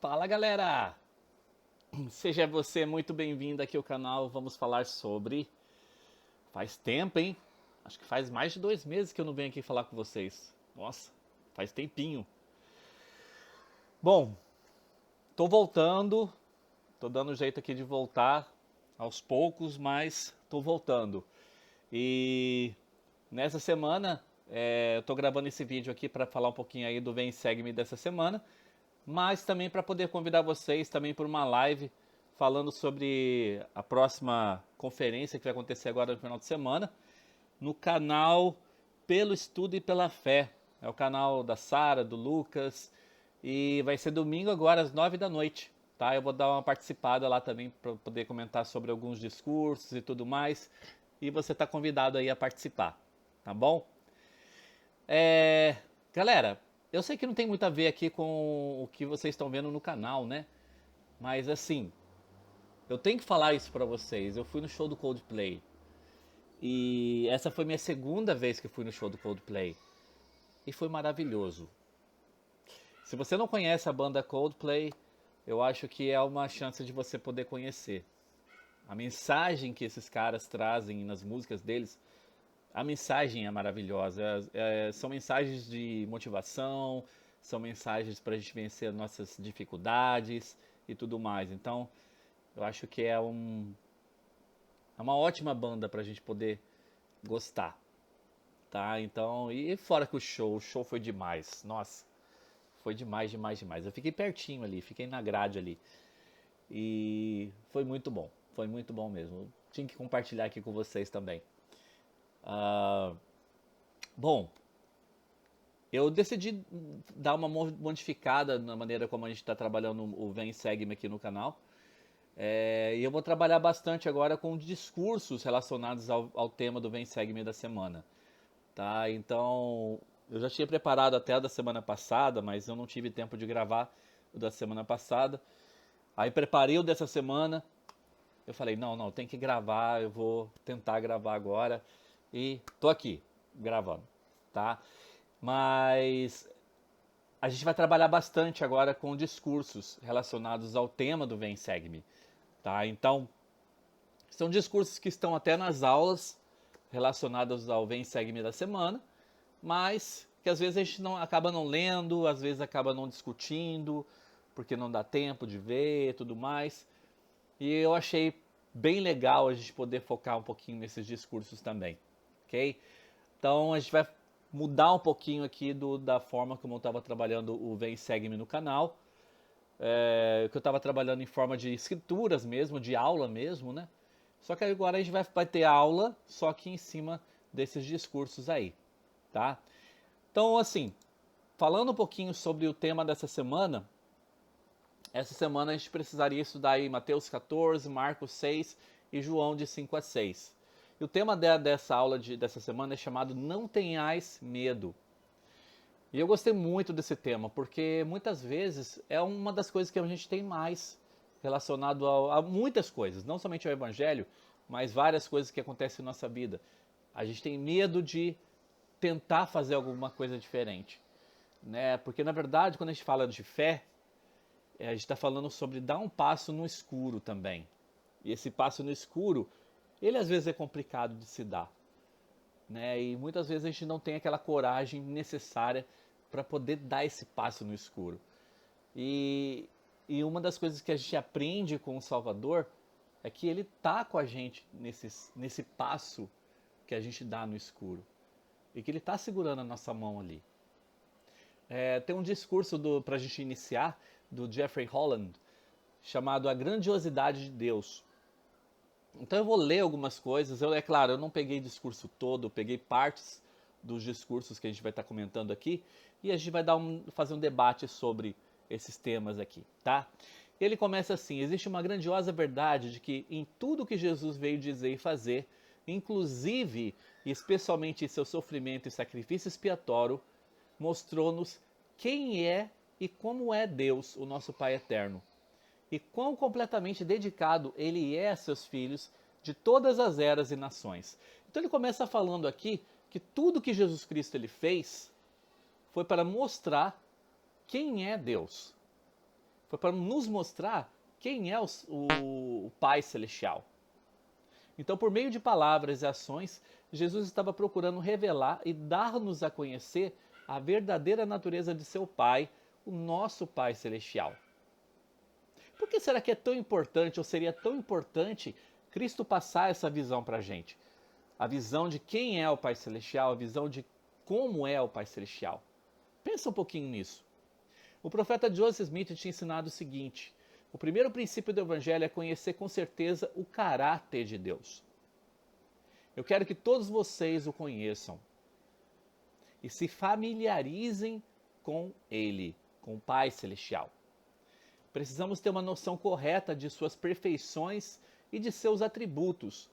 Fala galera! Seja você muito bem-vindo aqui ao canal. Vamos falar sobre... Faz tempo, hein? Acho que faz mais de 2 meses que eu não venho aqui falar com vocês. Nossa, faz tempinho. Bom, tô voltando. Tô dando um jeito aqui de voltar aos poucos, mas tô voltando. E nessa semana, eu tô gravando esse vídeo aqui para falar um pouquinho aí do Vem e Segue-me dessa semana, mas também para poder convidar vocês também por uma live falando sobre a próxima conferência que vai acontecer agora no final de semana no canal Pelo Estudo e pela Fé. É o canal da Sara, do Lucas, e vai ser domingo agora às 9 da noite, tá? Eu vou dar uma participada lá também para poder comentar sobre alguns discursos e tudo mais, e você está convidado aí a participar, tá bom? É, galera, eu sei que não tem muito a ver aqui com o que vocês estão vendo no canal, né? Mas assim, eu tenho que falar isso pra vocês. Eu fui no show do Coldplay e essa foi minha segunda vez que fui no show do Coldplay e foi maravilhoso. Se você não conhece a banda Coldplay, eu acho que é uma chance de você poder conhecer. A mensagem que esses caras trazem nas músicas deles, a mensagem é maravilhosa. São mensagens de motivação, são mensagens para a gente vencer nossas dificuldades e tudo mais. Então, eu acho que é uma ótima banda para a gente poder gostar, tá? Então, e fora que o show foi demais. Nossa, foi demais, demais, demais. Eu fiquei pertinho ali, fiquei na grade ali. E foi muito bom mesmo. Tinha que compartilhar aqui com vocês também. Ah, bom, eu decidi dar uma modificada na maneira como a gente está trabalhando o Vem e Segue-me aqui no canal. E eu vou trabalhar bastante agora com discursos relacionados ao tema do Vem e Segue-me da semana. Tá? Então, eu já tinha preparado até a da semana passada, mas eu não tive tempo de gravar o da semana passada. Aí preparei o dessa semana. Eu falei, não, tem que gravar, eu vou tentar gravar agora. E tô aqui, gravando, tá? Mas a gente vai trabalhar bastante agora com discursos relacionados ao tema do Vem Segue-me, tá? Então, são discursos que estão até nas aulas relacionados ao Vem Segue-me da semana, mas que às vezes a gente acaba não lendo, às vezes acaba não discutindo, porque não dá tempo de ver e tudo mais. E eu achei bem legal a gente poder focar um pouquinho nesses discursos também, ok? Então a gente vai mudar um pouquinho aqui da forma como eu estava trabalhando o Vem Segue-me no canal, que eu estava trabalhando em forma de escrituras mesmo, de aula mesmo, né? Só que agora a gente vai ter aula, só que em cima desses discursos aí, tá? Então, assim, falando um pouquinho sobre o tema dessa semana, essa semana a gente precisaria estudar aí Mateus 14, Marcos 6 e João de 5 a 6. E o tema dessa aula dessa semana é chamado Não Tenhais Medo. E eu gostei muito desse tema, porque muitas vezes é uma das coisas que a gente tem mais relacionado a muitas coisas, não somente ao Evangelho, mas várias coisas que acontecem em nossa vida. A gente tem medo de tentar fazer alguma coisa diferente, né? Porque na verdade, quando a gente fala de fé, a gente está falando sobre dar um passo no escuro também. E esse passo no escuro, ele às vezes é complicado de se dar, né? E muitas vezes a gente não tem aquela coragem necessária para poder dar esse passo no escuro. E, e uma das coisas que a gente aprende com o Salvador é que ele tá com a gente nesse passo que a gente dá no escuro. E que ele está segurando a nossa mão ali. Tem um discurso para a gente iniciar, do Jeffrey Holland, chamado A Grandiosidade de Deus. Então eu vou ler algumas coisas. É claro, eu não peguei discurso todo, eu peguei partes dos discursos que a gente vai estar comentando aqui e a gente vai fazer um debate sobre esses temas aqui, tá? Ele começa assim: existe uma grandiosa verdade de que em tudo que Jesus veio dizer e fazer, inclusive e especialmente em seu sofrimento e sacrifício expiatório, mostrou-nos quem é e como é Deus, o nosso Pai eterno, e quão completamente dedicado ele é a seus filhos de todas as eras e nações. Então ele começa falando aqui que tudo que Jesus Cristo ele fez foi para mostrar quem é Deus. Foi para nos mostrar quem é o Pai Celestial. Então, por meio de palavras e ações, Jesus estava procurando revelar e dar-nos a conhecer a verdadeira natureza de seu Pai, o nosso Pai Celestial. Por que será que é tão importante, ou seria tão importante, Cristo passar essa visão para a gente? A visão de quem é o Pai Celestial, a visão de como é o Pai Celestial. Pensa um pouquinho nisso. O profeta Joseph Smith tinha ensinado o seguinte: o primeiro princípio do Evangelho é conhecer com certeza o caráter de Deus. Eu quero que todos vocês o conheçam e se familiarizem com Ele, com o Pai Celestial. Precisamos ter uma noção correta de suas perfeições e de seus atributos,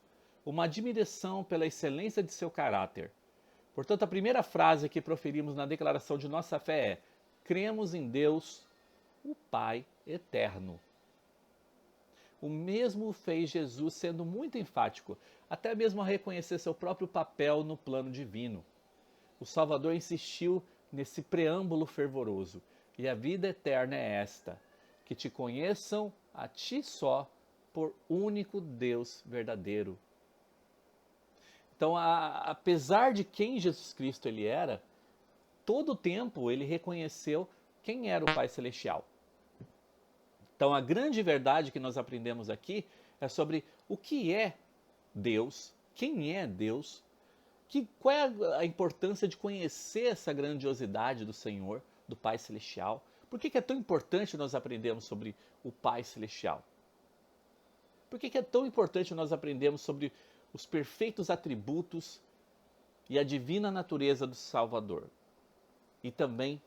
uma admiração pela excelência de seu caráter. Portanto, a primeira frase que proferimos na declaração de nossa fé é: cremos em Deus, o Pai eterno. O mesmo fez Jesus sendo muito enfático, até mesmo a reconhecer seu próprio papel no plano divino. O Salvador insistiu nesse preâmbulo fervoroso: e a vida eterna é esta, que te conheçam a ti só, por único Deus verdadeiro. Então, apesar de quem Jesus Cristo ele era, todo o tempo ele reconheceu quem era o Pai Celestial. Então, a grande verdade que nós aprendemos aqui é sobre o que é Deus, quem é Deus, qual é a importância de conhecer essa grandiosidade do Senhor, do Pai Celestial. Por que é tão importante nós aprendermos sobre o Pai Celestial? Por que é tão importante nós aprendermos sobre os perfeitos atributos e a divina natureza do Salvador e também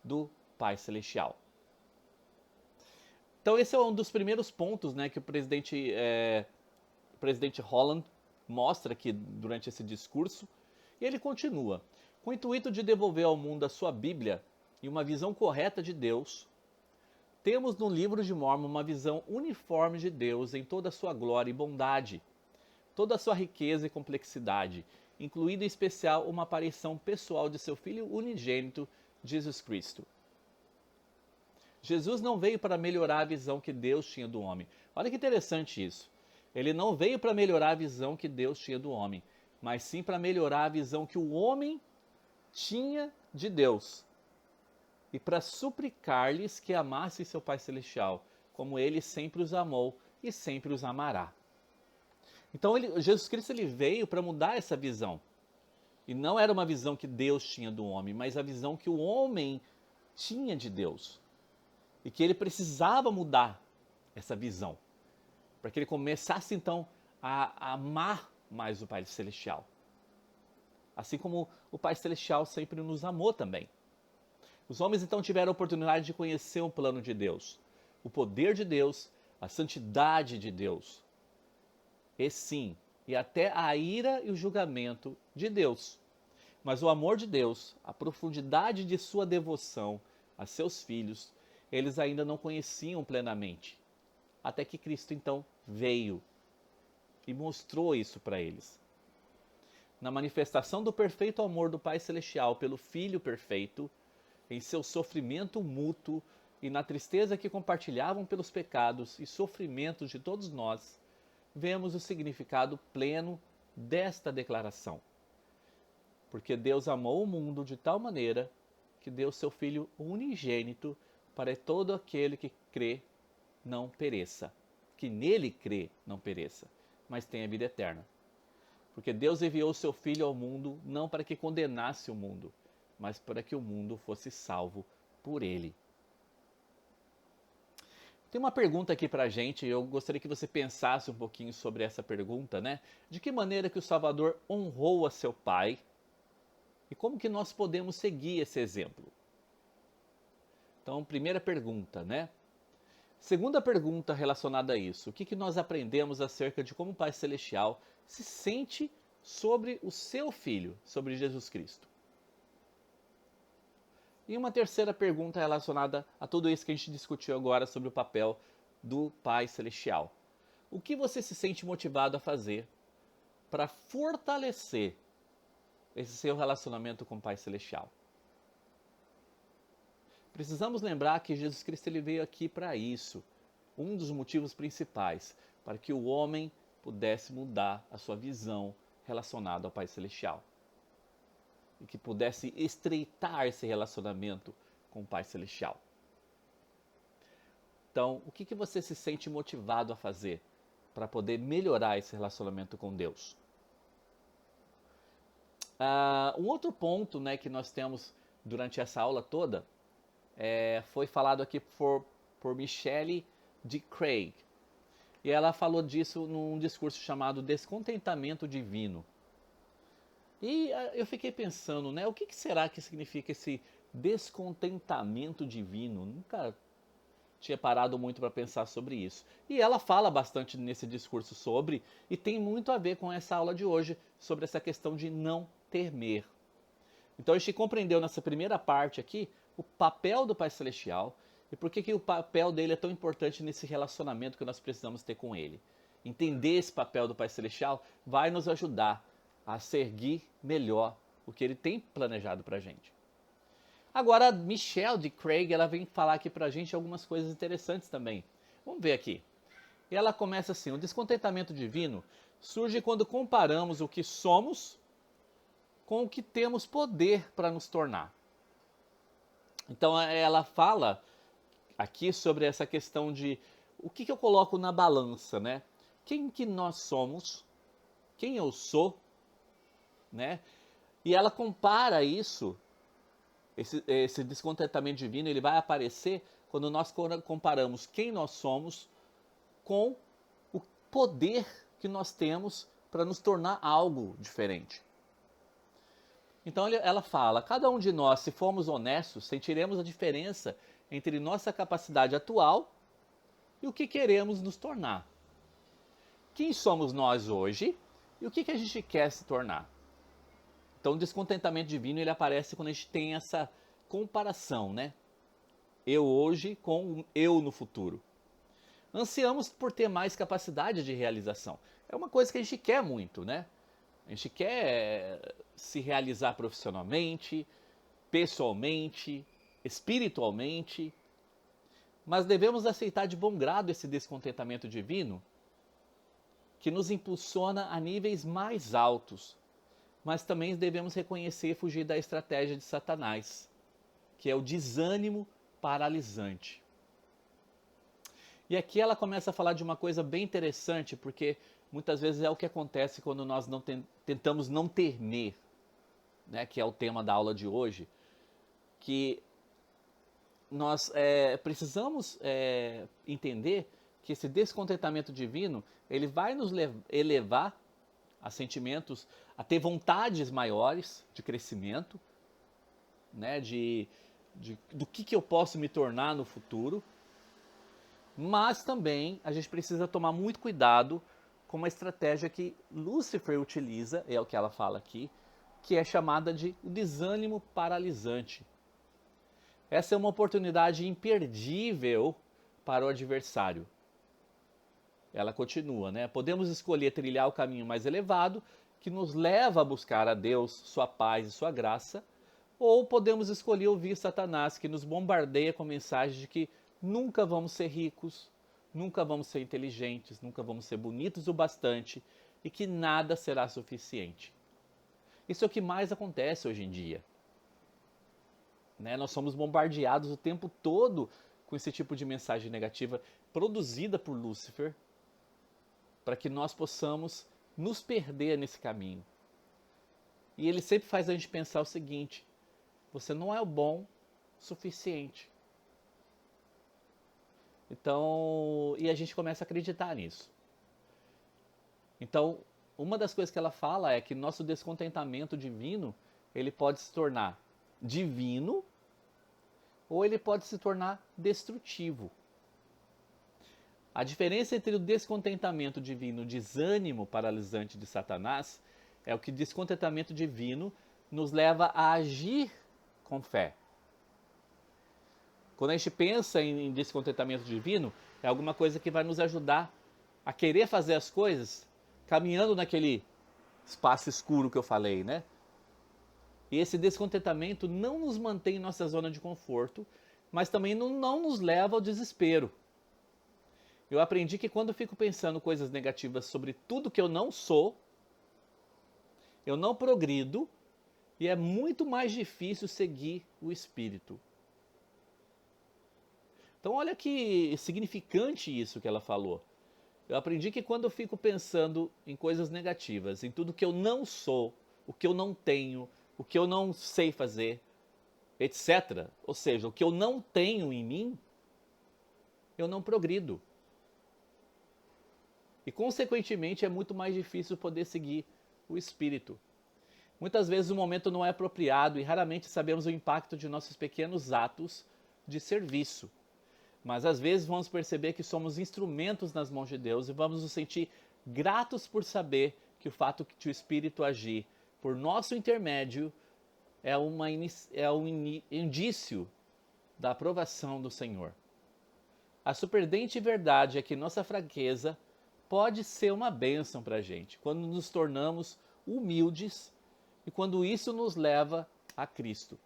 do Pai Celestial? Então esse é um dos primeiros pontos, né, que o presidente Holland mostra aqui durante esse discurso, e ele continua: com o intuito de devolver ao mundo a sua Bíblia e uma visão correta de Deus, temos no livro de Mórmon uma visão uniforme de Deus em toda a sua glória e bondade, toda a sua riqueza e complexidade, incluindo em especial uma aparição pessoal de seu Filho unigênito, Jesus Cristo. Jesus não veio para melhorar a visão que Deus tinha do homem. Olha que interessante isso. Ele não veio para melhorar a visão que Deus tinha do homem, mas sim para melhorar a visão que o homem tinha de Deus, e para suplicar-lhes que amassem seu Pai Celestial, como ele sempre os amou e sempre os amará. Então Jesus Cristo ele veio para mudar essa visão. E não era uma visão que Deus tinha do homem, mas a visão que o homem tinha de Deus. E que ele precisava mudar essa visão, para que ele começasse então a amar mais o Pai Celestial. Assim como o Pai Celestial sempre nos amou também. Os homens então tiveram a oportunidade de conhecer o plano de Deus, o poder de Deus, a santidade de Deus. E sim, e até a ira e o julgamento de Deus. Mas o amor de Deus, a profundidade de sua devoção a seus filhos, eles ainda não conheciam plenamente. Até que Cristo então veio e mostrou isso para eles. Na manifestação do perfeito amor do Pai Celestial pelo Filho perfeito, em seu sofrimento mútuo e na tristeza que compartilhavam pelos pecados e sofrimentos de todos nós, vemos o significado pleno desta declaração. Porque Deus amou o mundo de tal maneira que deu seu Filho unigênito para que todo aquele que crê não pereça. Que nele crê não pereça, mas tenha vida eterna. Porque Deus enviou o seu Filho ao mundo não para que condenasse o mundo, mas para que o mundo fosse salvo por ele. Tem uma pergunta aqui pra gente, eu gostaria que você pensasse um pouquinho sobre essa pergunta, né? De que maneira que o Salvador honrou a seu Pai e como que nós podemos seguir esse exemplo? Então, primeira pergunta, né? Segunda pergunta relacionada a isso: o que nós aprendemos acerca de como o Pai Celestial se sente sobre o seu Filho, sobre Jesus Cristo? E uma terceira pergunta relacionada a tudo isso que a gente discutiu agora sobre o papel do Pai Celestial. O que você se sente motivado a fazer para fortalecer esse seu relacionamento com o Pai Celestial? Precisamos lembrar que Jesus Cristo ele veio aqui para isso. Um dos motivos principais, para que o homem pudesse mudar a sua visão relacionada ao Pai Celestial. E que pudesse estreitar esse relacionamento com o Pai Celestial. Então, o que você se sente motivado a fazer para poder melhorar esse relacionamento com Deus? Um outro ponto, né, que nós temos durante essa aula toda foi falado aqui por Michelle de Craig. E ela falou disso num discurso chamado Descontentamento Divino. E eu fiquei pensando, né, o que será que significa esse descontentamento divino? Nunca tinha parado muito para pensar sobre isso. E ela fala bastante nesse discurso sobre, e tem muito a ver com essa aula de hoje, sobre essa questão de não temer. Então a gente compreendeu nessa primeira parte aqui o papel do Pai Celestial e por que o papel dele é tão importante nesse relacionamento que nós precisamos ter com ele. Entender esse papel do Pai Celestial vai nos ajudar a seguir melhor o que ele tem planejado para a gente. Agora a Michelle de Craig ela vem falar aqui para a gente algumas coisas interessantes também. Vamos ver aqui. E ela começa assim: o descontentamento divino surge quando comparamos o que somos com o que temos poder para nos tornar. Então ela fala aqui sobre essa questão de o que eu coloco na balança, né? Quem que nós somos, quem eu sou, né? E ela compara isso, esse descontentamento divino, ele vai aparecer quando nós comparamos quem nós somos com o poder que nós temos para nos tornar algo diferente. Então ela fala, cada um de nós, se formos honestos, sentiremos a diferença entre nossa capacidade atual e o que queremos nos tornar. Quem somos nós hoje e o que a gente quer se tornar. Então o descontentamento divino ele aparece quando a gente tem essa comparação, né? Eu hoje com eu no futuro. Ansiamos por ter mais capacidade de realização. É uma coisa que a gente quer muito, né? A gente quer se realizar profissionalmente, pessoalmente, espiritualmente, mas devemos aceitar de bom grado esse descontentamento divino que nos impulsiona a níveis mais altos, mas também devemos reconhecer e fugir da estratégia de Satanás, que é o desânimo paralisante. E aqui ela começa a falar de uma coisa bem interessante, porque muitas vezes é o que acontece quando nós não tentamos não temer, né, que é o tema da aula de hoje, que nós precisamos entender que esse descontentamento divino, ele vai nos elevar a sentimentos, a ter vontades maiores de crescimento, né, do que eu posso me tornar no futuro, mas também a gente precisa tomar muito cuidado com uma estratégia que Lúcifer utiliza, é o que ela fala aqui, que é chamada de desânimo paralisante. Essa é uma oportunidade imperdível para o adversário. Ela continua, né? Podemos escolher trilhar o caminho mais elevado, que nos leva a buscar a Deus, sua paz e sua graça, ou podemos escolher ouvir Satanás, que nos bombardeia com mensagens de que nunca vamos ser ricos, nunca vamos ser inteligentes, nunca vamos ser bonitos o bastante e que nada será suficiente. Isso é o que mais acontece hoje em dia. Né? Nós somos bombardeados o tempo todo com esse tipo de mensagem negativa produzida por Lúcifer para que nós possamos nos perder nesse caminho. E ele sempre faz a gente pensar o seguinte: você não é o bom o suficiente. Então, e a gente começa a acreditar nisso. Então, uma das coisas que ela fala é que nosso descontentamento divino, ele pode se tornar divino ou ele pode se tornar destrutivo. A diferença entre o descontentamento divino e o desânimo paralisante de Satanás é o que o descontentamento divino nos leva a agir com fé. Quando a gente pensa em descontentamento divino, é alguma coisa que vai nos ajudar a querer fazer as coisas caminhando naquele espaço escuro que eu falei, né? E esse descontentamento não nos mantém em nossa zona de conforto, mas também não nos leva ao desespero. Eu aprendi que quando eu fico pensando coisas negativas sobre tudo que eu não sou, eu não progrido e é muito mais difícil seguir o Espírito. Então olha que significante isso que ela falou. Eu aprendi que quando eu fico pensando em coisas negativas, em tudo que eu não sou, o que eu não tenho, o que eu não sei fazer, etc., ou seja, o que eu não tenho em mim, eu não progrido. E consequentemente é muito mais difícil poder seguir o Espírito. Muitas vezes o momento não é apropriado e raramente sabemos o impacto de nossos pequenos atos de serviço. Mas às vezes vamos perceber que somos instrumentos nas mãos de Deus e vamos nos sentir gratos por saber que o fato de o Espírito agir por nosso intermédio é um indício da aprovação do Senhor. A surpreendente verdade é que nossa fraqueza pode ser uma bênção para a gente quando nos tornamos humildes e quando isso nos leva a Cristo.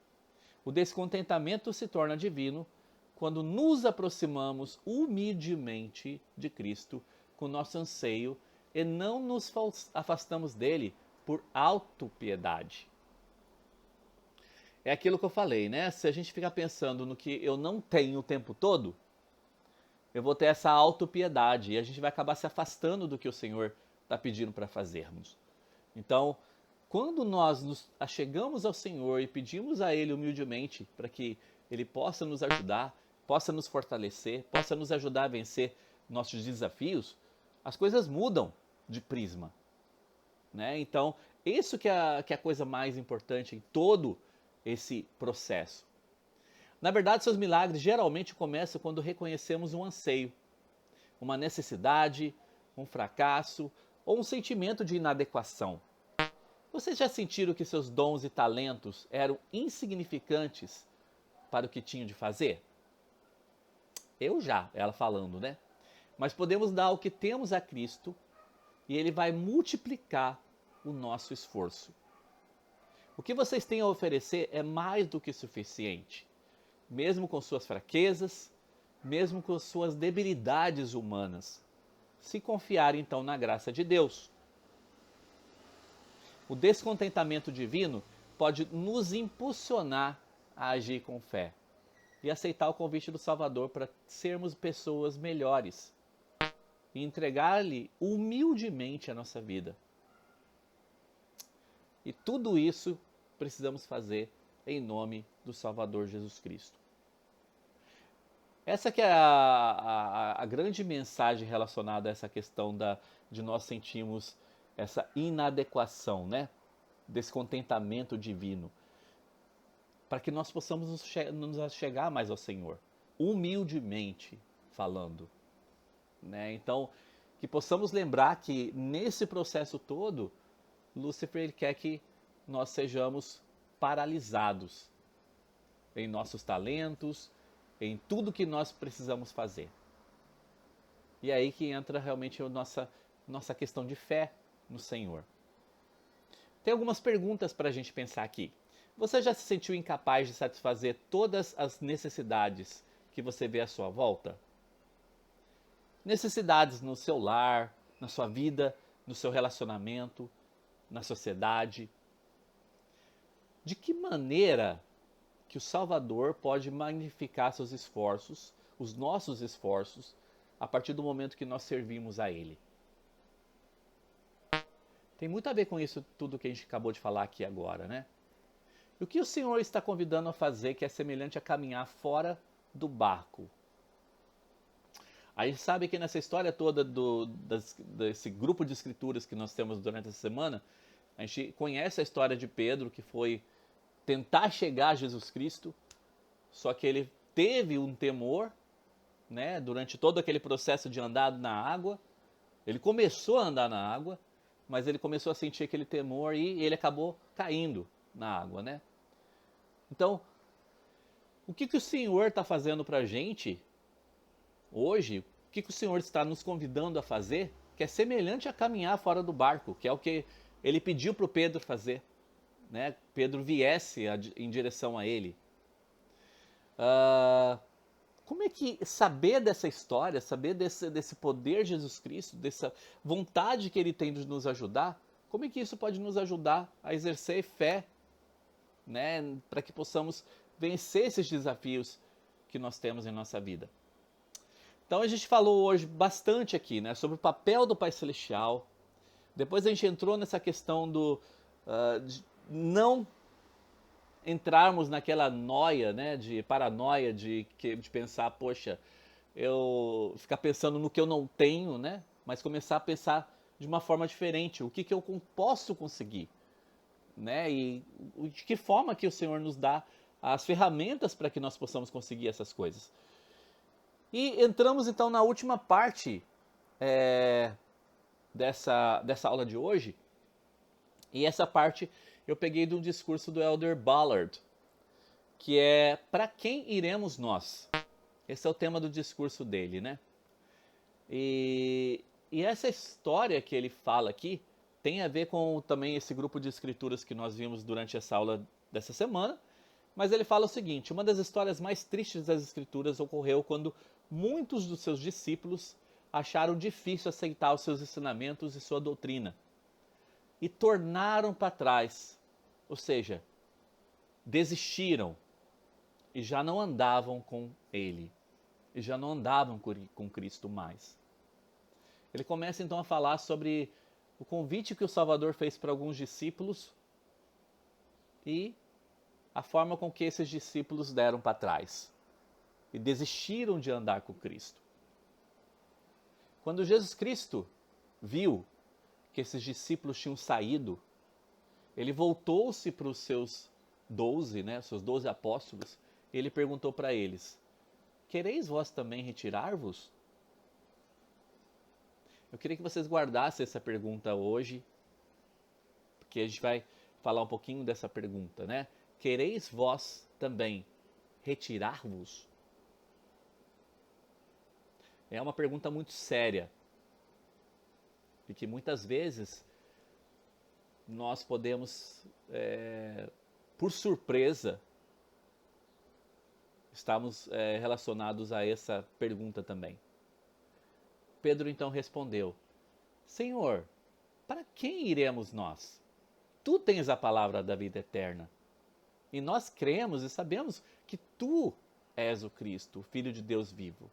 O descontentamento se torna divino quando nos aproximamos humildemente de Cristo com nosso anseio e não nos afastamos dele por autopiedade. É aquilo que eu falei, né? Se a gente ficar pensando no que eu não tenho o tempo todo, eu vou ter essa autopiedade e a gente vai acabar se afastando do que o Senhor está pedindo para fazermos. Então, quando nós nos achegamos ao Senhor e pedimos a Ele humildemente para que Ele possa nos ajudar, possa nos fortalecer, possa nos ajudar a vencer nossos desafios, as coisas mudam de prisma. Né? Então, isso que é a coisa mais importante em todo esse processo. Na verdade, seus milagres geralmente começam quando reconhecemos um anseio, uma necessidade, um fracasso ou um sentimento de inadequação. Vocês já sentiram que seus dons e talentos eram insignificantes para o que tinham de fazer? Eu já, ela falando, né? Mas podemos dar o que temos a Cristo e Ele vai multiplicar o nosso esforço. O que vocês têm a oferecer é mais do que suficiente, mesmo com suas fraquezas, mesmo com suas debilidades humanas. Se confiar então na graça de Deus. O descontentamento divino pode nos impulsionar a agir com fé e aceitar o convite do Salvador para sermos pessoas melhores e entregar-lhe humildemente a nossa vida. E tudo isso precisamos fazer em nome do Salvador Jesus Cristo. Essa que é a grande mensagem relacionada a essa questão de nós sentirmos essa inadequação, né? Descontentamento divino. Para que nós possamos nos achegar mais ao Senhor, humildemente falando. Né? Então, que possamos lembrar que nesse processo todo, Lúcifer ele quer que nós sejamos paralisados em nossos talentos, em tudo que nós precisamos fazer. E é aí que entra realmente a nossa questão de fé no Senhor. Tem algumas perguntas para a gente pensar aqui. Você já se sentiu incapaz de satisfazer todas as necessidades que você vê à sua volta? Necessidades no seu lar, na sua vida, no seu relacionamento, na sociedade. De que maneira que o Salvador pode magnificar seus esforços, os nossos esforços, a partir do momento que nós servimos a Ele? Tem muito a ver com isso tudo que a gente acabou de falar aqui agora, né? E o que o Senhor está convidando a fazer que é semelhante a caminhar fora do barco? A gente sabe que nessa história toda desse grupo de escrituras que nós temos durante essa semana, a gente conhece a história de Pedro, que foi tentar chegar a Jesus Cristo, só que ele teve um temor, né, durante todo aquele processo de andar na água. Ele começou a andar na água, mas ele começou a sentir aquele temor e ele acabou caindo na água, né? Então, o que o Senhor está fazendo para a gente hoje? O que o Senhor está nos convidando a fazer? Que é semelhante a caminhar fora do barco, que é o que ele pediu para o Pedro fazer, né? Pedro viesse em direção a ele. Como é que saber dessa história, saber desse poder de Jesus Cristo, dessa vontade que Ele tem de nos ajudar, como é que isso pode nos ajudar a exercer fé, né, para que possamos vencer esses desafios que nós temos em nossa vida? Então a gente falou hoje bastante aqui, né, sobre o papel do Pai Celestial. Depois a gente entrou nessa questão de não entrarmos naquela noia, né, de paranoia, de pensar, poxa, eu ficar pensando no que eu não tenho, né, mas começar a pensar de uma forma diferente, o que eu posso conseguir, né, e de que forma que o Senhor nos dá as ferramentas para que nós possamos conseguir essas coisas. E entramos então na última parte dessa aula de hoje, e essa parte eu peguei de um discurso do Elder Ballard, que é para quem iremos nós? Esse é o tema do discurso dele, né? E essa história que ele fala aqui tem a ver com também esse grupo de escrituras que nós vimos durante essa aula dessa semana, mas ele fala o seguinte: uma das histórias mais tristes das escrituras ocorreu quando muitos dos seus discípulos acharam difícil aceitar os seus ensinamentos e sua doutrina e tornaram para trás, ou seja, desistiram e já não andavam com ele, e já não andavam com Cristo mais. Ele começa então a falar sobre o convite que o Salvador fez para alguns discípulos e a forma com que esses discípulos deram para trás e desistiram de andar com Cristo. Quando Jesus Cristo viu que esses discípulos tinham saído, ele voltou-se para os seus 12, né, seus 12 apóstolos, e ele perguntou para eles: quereis vós também retirar-vos? Eu queria que vocês guardassem essa pergunta hoje, porque a gente vai falar um pouquinho dessa pergunta, né? Quereis vós também retirar-vos? É uma pergunta muito séria, e que muitas vezes nós podemos, por surpresa, estamos relacionados a essa pergunta também. Pedro então respondeu: Senhor, para quem iremos nós? Tu tens a palavra da vida eterna. E nós cremos e sabemos que tu és o Cristo, o Filho de Deus vivo.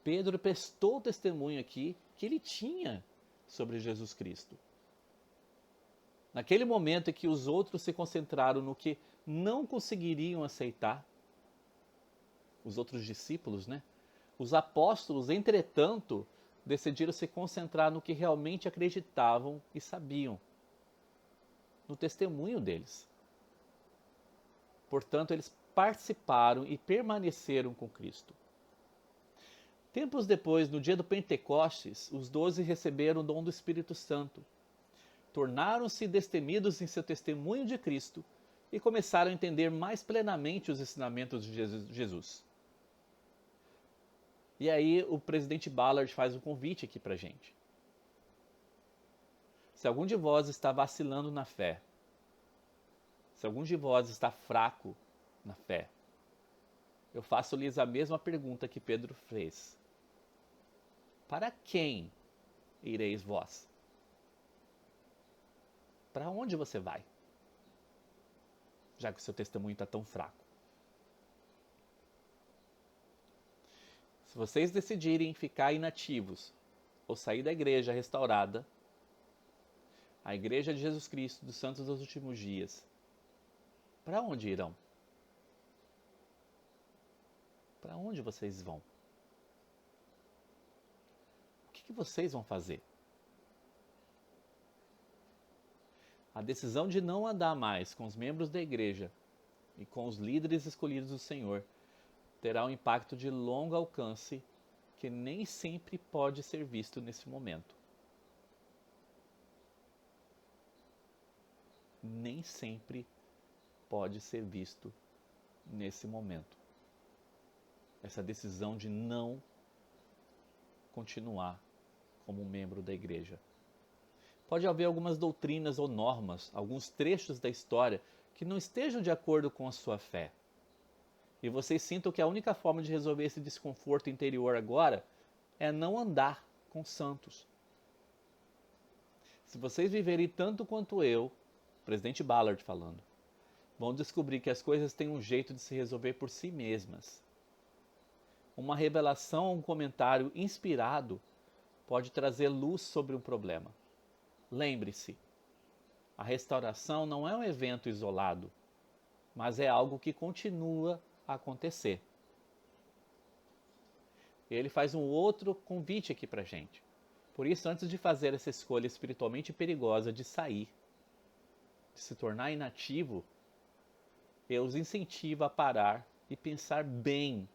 Pedro prestou testemunho aqui que ele tinha sobre Jesus Cristo. Naquele momento em que os outros se concentraram no que não conseguiriam aceitar, os outros discípulos, né? Os apóstolos, entretanto, decidiram se concentrar no que realmente acreditavam e sabiam, no testemunho deles. Portanto, eles participaram e permaneceram com Cristo. Tempos depois, no dia do Pentecostes, os 12 receberam o dom do Espírito Santo. Tornaram-se destemidos em seu testemunho de Cristo e começaram a entender mais plenamente os ensinamentos de Jesus. E aí o presidente Ballard faz um convite aqui pra gente. Se algum de vós está vacilando na fé, se algum de vós está fraco na fé, eu faço-lhes a mesma pergunta que Pedro fez. Para quem ireis vós? Para onde você vai? Já que o seu testemunho está tão fraco. Se vocês decidirem ficar inativos ou sair da igreja restaurada, a igreja de Jesus Cristo dos Santos dos Últimos Dias, para onde irão? Para onde vocês vão? O que vocês vão fazer? A decisão de não andar mais com os membros da igreja e com os líderes escolhidos do Senhor terá um impacto de longo alcance que nem sempre pode ser visto nesse momento. Nem sempre pode ser visto nesse momento. Essa decisão de não continuar como membro da igreja. Pode haver algumas doutrinas ou normas, alguns trechos da história que não estejam de acordo com a sua fé. e vocês sintam que a única forma de resolver esse desconforto interior agora é não andar com santos. Se vocês viverem tanto quanto eu, presidente Ballard falando, vão descobrir que as coisas têm um jeito de se resolver por si mesmas. Uma revelação ou um comentário inspirado pode trazer luz sobre um problema. Lembre-se, a restauração não é um evento isolado, mas é algo que continua a acontecer. Ele faz um outro convite aqui pra gente. Por isso, antes de fazer essa escolha espiritualmente perigosa de sair, de se tornar inativo, eu os incentivo a parar e pensar bem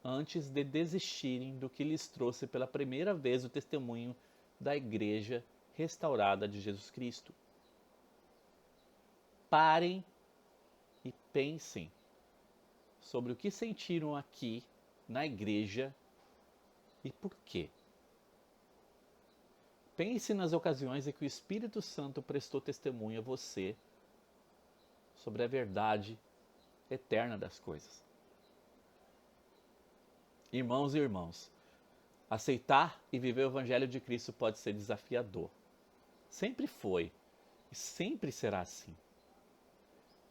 antes de desistirem do que lhes trouxe pela primeira vez o testemunho da Igreja restaurada de Jesus Cristo. Parem e pensem sobre o que sentiram aqui na igreja e por quê. Pense nas ocasiões em que o Espírito Santo prestou testemunho a você sobre a verdade eterna das coisas. Irmãos e irmãs, aceitar e viver o Evangelho de Cristo pode ser desafiador. Sempre foi e sempre será assim.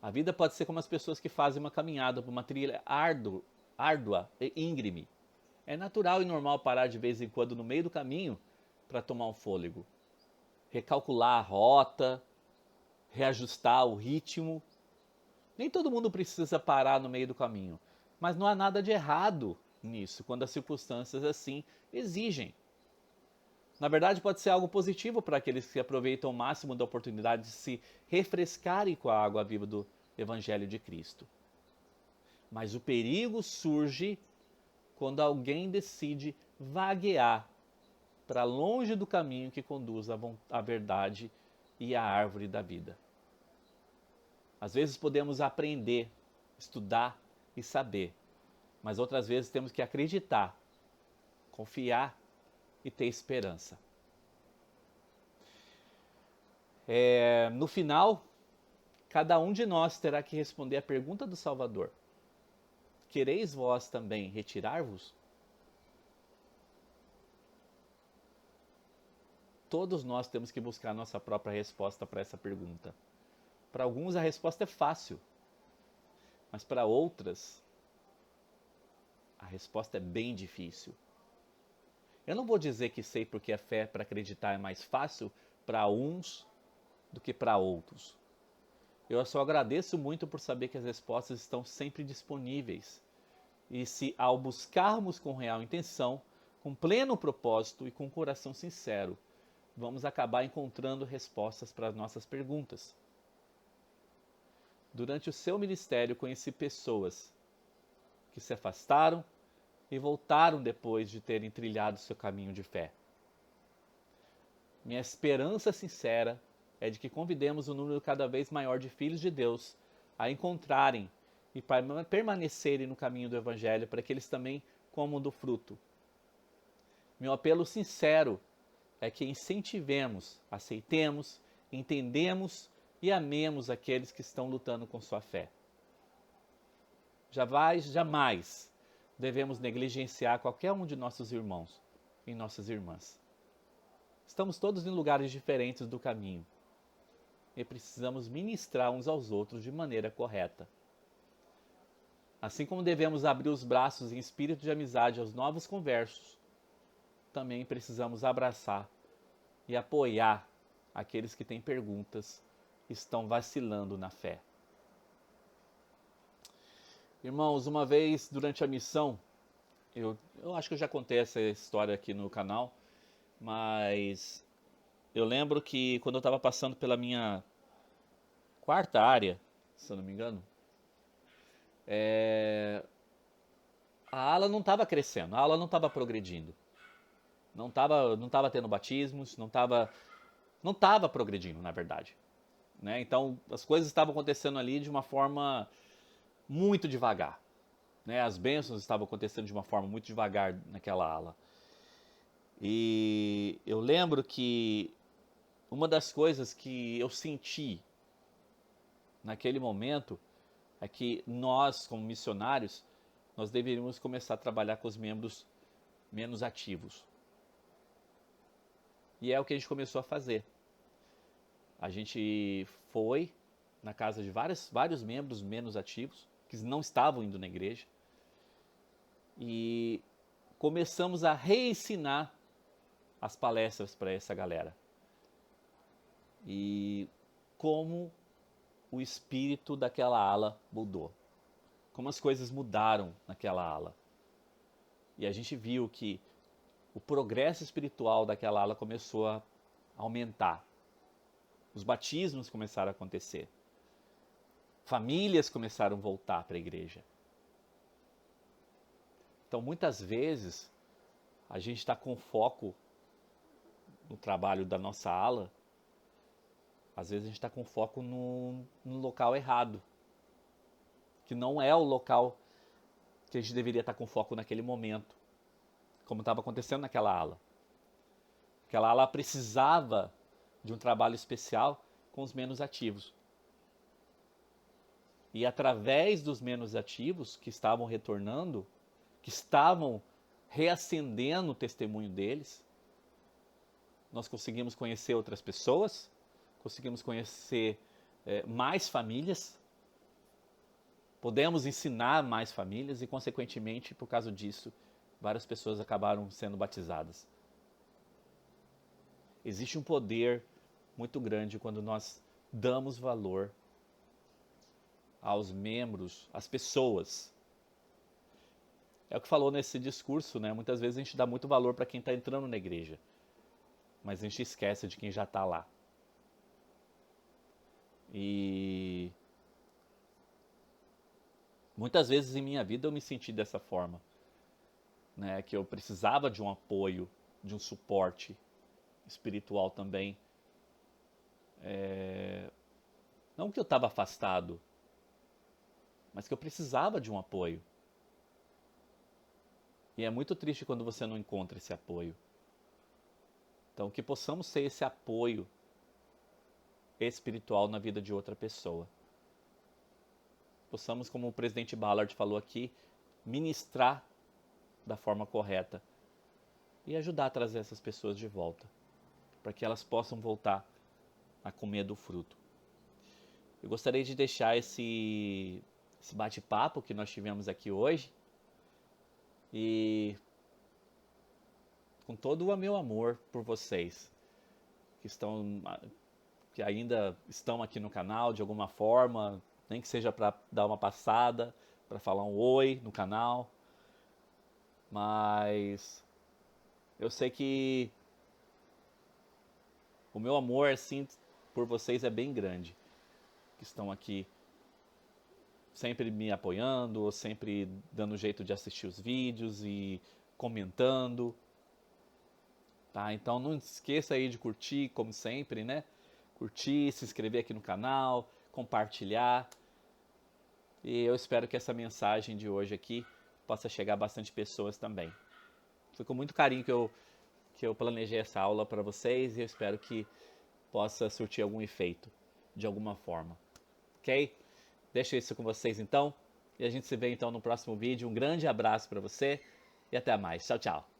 A vida pode ser como as pessoas que fazem uma caminhada por uma trilha árdua e íngreme. É natural e normal parar de vez em quando no meio do caminho para tomar um fôlego, recalcular a rota, reajustar o ritmo. Nem todo mundo precisa parar no meio do caminho, mas não há nada de errado nisso, quando as circunstâncias assim exigem. Na verdade, pode ser algo positivo para aqueles que aproveitam o máximo da oportunidade de se refrescarem com a água viva do Evangelho de Cristo. Mas o perigo surge quando alguém decide vaguear para longe do caminho que conduz à verdade e à árvore da vida. Às vezes podemos aprender, estudar e saber, mas outras vezes temos que acreditar, confiar e ter esperança. No final, cada um de nós terá que responder a pergunta do Salvador: quereis vós também retirar-vos? Todos nós temos que buscar a nossa própria resposta para essa pergunta. Para alguns a resposta é fácil, mas para outras a resposta é bem difícil. Eu não vou dizer que sei porque a fé para acreditar é mais fácil para uns do que para outros. Eu só agradeço muito por saber que as respostas estão sempre disponíveis. E se ao buscarmos com real intenção, com pleno propósito e com coração sincero, vamos acabar encontrando respostas para as nossas perguntas. Durante o seu ministério, conheci pessoas que se afastaram e voltaram depois de terem trilhado seu caminho de fé. Minha esperança sincera é de que convidemos um número cada vez maior de filhos de Deus a encontrarem e permanecerem no caminho do Evangelho para que eles também comam do fruto. Meu apelo sincero é que incentivemos, aceitemos, entendemos e amemos aqueles que estão lutando com sua fé. Jamais devemos negligenciar qualquer um de nossos irmãos e nossas irmãs. Estamos todos em lugares diferentes do caminho e precisamos ministrar uns aos outros de maneira correta. Assim como devemos abrir os braços em espírito de amizade aos novos conversos, também precisamos abraçar e apoiar aqueles que têm perguntas e estão vacilando na fé. Irmãos, uma vez durante a missão, eu acho que eu já contei essa história aqui no canal, mas eu lembro que quando eu estava passando pela minha quarta área, se eu não me engano, a ala não estava crescendo, a ala não estava progredindo. Não estava tendo batismos, não estava progredindo, na verdade. Né? Então, as coisas estavam acontecendo ali de uma forma muito devagar. Né? As bênçãos estavam acontecendo de uma forma muito devagar naquela ala. E eu lembro que uma das coisas que eu senti naquele momento é que nós, como missionários, nós deveríamos começar a trabalhar com os membros menos ativos. E é o que a gente começou a fazer. A gente foi na casa de vários membros menos ativos, que não estavam indo na igreja, e começamos a reensinar as palestras para essa galera. E como o espírito daquela ala mudou. Como as coisas mudaram naquela ala. E a gente viu que o progresso espiritual daquela ala começou a aumentar. Os batismos começaram a acontecer. Famílias começaram a voltar para a igreja. Então, muitas vezes, a gente está com foco no trabalho da nossa ala. Às vezes a gente está com foco no local errado. Que não é o local que a gente deveria estar com foco naquele momento. Como estava acontecendo naquela ala. Aquela ala precisava de um trabalho especial com os menos ativos. E através dos menos ativos que estavam retornando, que estavam reacendendo o testemunho deles, nós conseguimos conhecer outras pessoas, conseguimos conhecer mais famílias, podemos ensinar mais famílias e, consequentemente, por causa disso, várias pessoas acabaram sendo batizadas. Existe um poder muito grande quando nós damos valor aos membros, às pessoas. É o que falou nesse discurso, né? Muitas vezes a gente dá muito valor para quem está entrando na igreja, mas a gente esquece de quem já está lá. E muitas vezes em minha vida eu me senti dessa forma, né? Que eu precisava de um apoio, de um suporte espiritual também. Não que eu estava afastado, mas que eu precisava de um apoio. E é muito triste quando você não encontra esse apoio. Então, que possamos ser esse apoio espiritual na vida de outra pessoa. Possamos, como o presidente Ballard falou aqui, ministrar da forma correta e ajudar a trazer essas pessoas de volta, para que elas possam voltar a comer do fruto. Eu gostaria de deixar esse bate-papo que nós tivemos aqui hoje e com todo o meu amor por vocês que ainda estão aqui no canal de alguma forma, nem que seja para dar uma passada, para falar um oi no canal, mas eu sei que o meu amor assim por vocês é bem grande, que estão aqui sempre me apoiando, sempre dando jeito de assistir os vídeos e comentando. Tá? Então não esqueça aí de curtir, como sempre, né? Curtir, se inscrever aqui no canal, compartilhar. E eu espero que essa mensagem de hoje aqui possa chegar a bastante pessoas também. Foi com muito carinho que eu planejei essa aula para vocês e eu espero que possa surtir algum efeito, de alguma forma. Ok? Deixo isso com vocês então. E a gente se vê então no próximo vídeo. Um grande abraço para você e até mais. Tchau, tchau.